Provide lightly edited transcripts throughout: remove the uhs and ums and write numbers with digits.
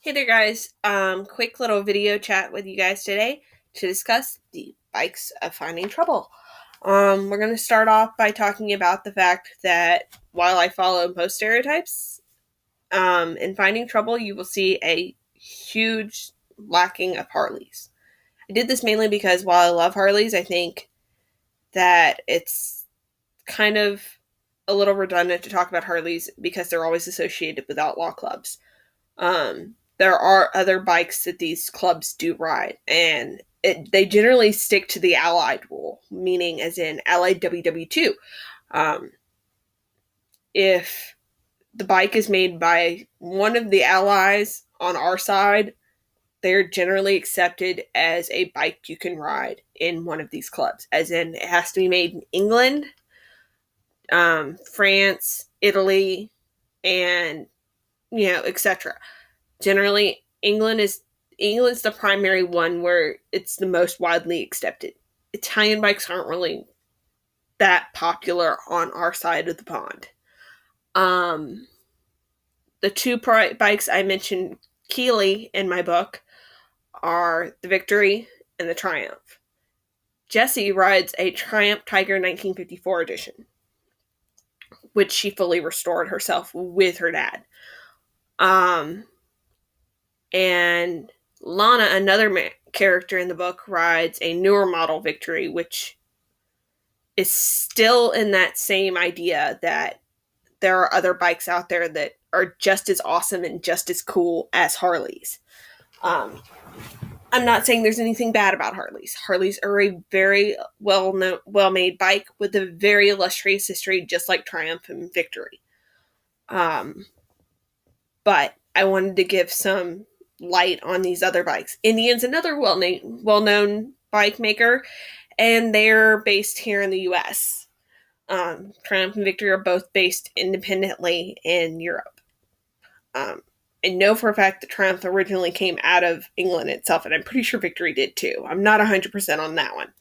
Hey there, guys. Quick little video chat with you guys today to discuss the bikes of finding trouble. We're going to start off by talking about the fact that while I follow most stereotypes, in finding trouble, you will see a huge lacking of Harleys. I did this mainly because while I love Harleys, I think that it's kind of a little redundant to talk about Harleys because they're always associated with outlaw clubs. There are other bikes that these clubs do ride, and they generally stick to the Allied rule, meaning as in Allied WW2. Um, if the bike is made by one of the allies on our side, they're generally accepted as a bike you can ride in one of these clubs, as in it has to be made in England, France, Italy, and etc. Generally, England's the primary one where it's the most widely accepted. Italian bikes aren't really that popular on our side of the pond. Um, the two bikes I mentioned Keeley in my book are the Victory and the Triumph. Jessie rides a Triumph Tiger 1954 edition, which she fully restored herself with her dad. And Lana, another character in the book, rides a newer model Victory, which is still in that same idea that there are other bikes out there that are just as awesome and just as cool as Harleys. Um, I'm not saying there's anything bad about Harleys. Harleys are a very well-made bike with a very illustrious history, just like Triumph and Victory. But I wanted to give some light on these other bikes. Indian's another well-known bike maker, and they're based here in the U.S. Triumph and Victory are both based independently in Europe. I know for a fact that Triumph originally came out of England itself, and I'm pretty sure Victory did too. I'm not 100% on that one.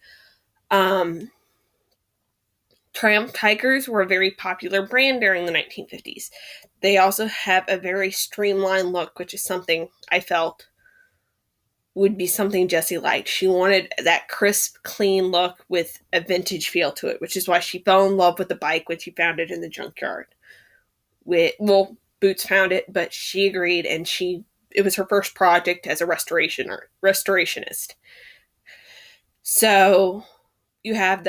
Triumph Tigers were a very popular brand during the 1950s. They also have a very streamlined look, which is something I felt would be something Jessie liked. She wanted that crisp, clean look with a vintage feel to it, which is why she fell in love with the bike when she found it in the junkyard. Boots found it, but she agreed, and it was her first project as a restorationist. So you have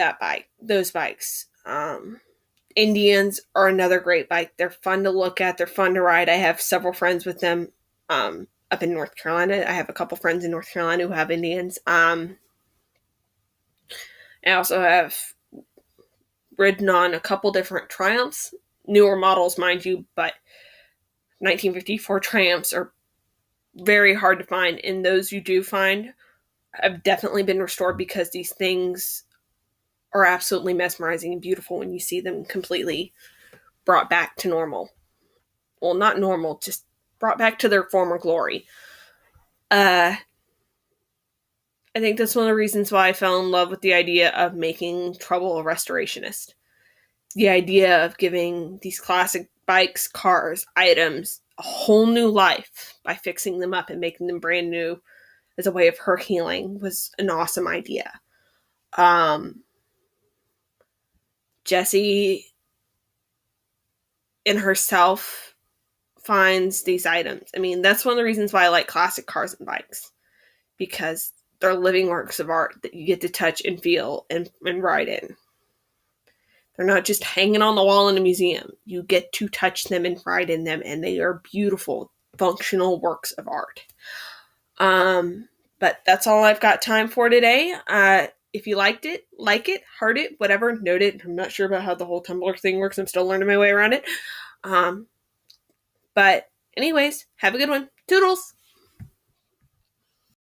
those bikes. Indians are another great bike. They're fun to look at. They're fun to ride. I have several friends with them up in North Carolina. I have a couple friends in North Carolina who have Indians. I also have ridden on a couple different Triumphs, newer models, mind you, but 1954 Triumphs are very hard to find, and those you do find have definitely been restored because these things are absolutely mesmerizing and beautiful when you see them completely brought back to normal. Well, not normal, just brought back to their former glory. I think that's one of the reasons why I fell in love with the idea of making Trouble a restorationist. The idea of giving these classic bikes, cars, items a whole new life by fixing them up and making them brand new as a way of her healing was an awesome idea. Jessie in herself finds these items. I mean, that's one of the reasons why I like classic cars and bikes, because they're living works of art that you get to touch and feel and ride in. They're not just hanging on the wall in a museum. You get to touch them and ride in them, and they are beautiful, functional works of art. But that's all I've got time for today. If you liked it, like it, heart it, whatever, note it. I'm not sure about how the whole Tumblr thing works. I'm still learning my way around it. But anyways, have a good one. Toodles!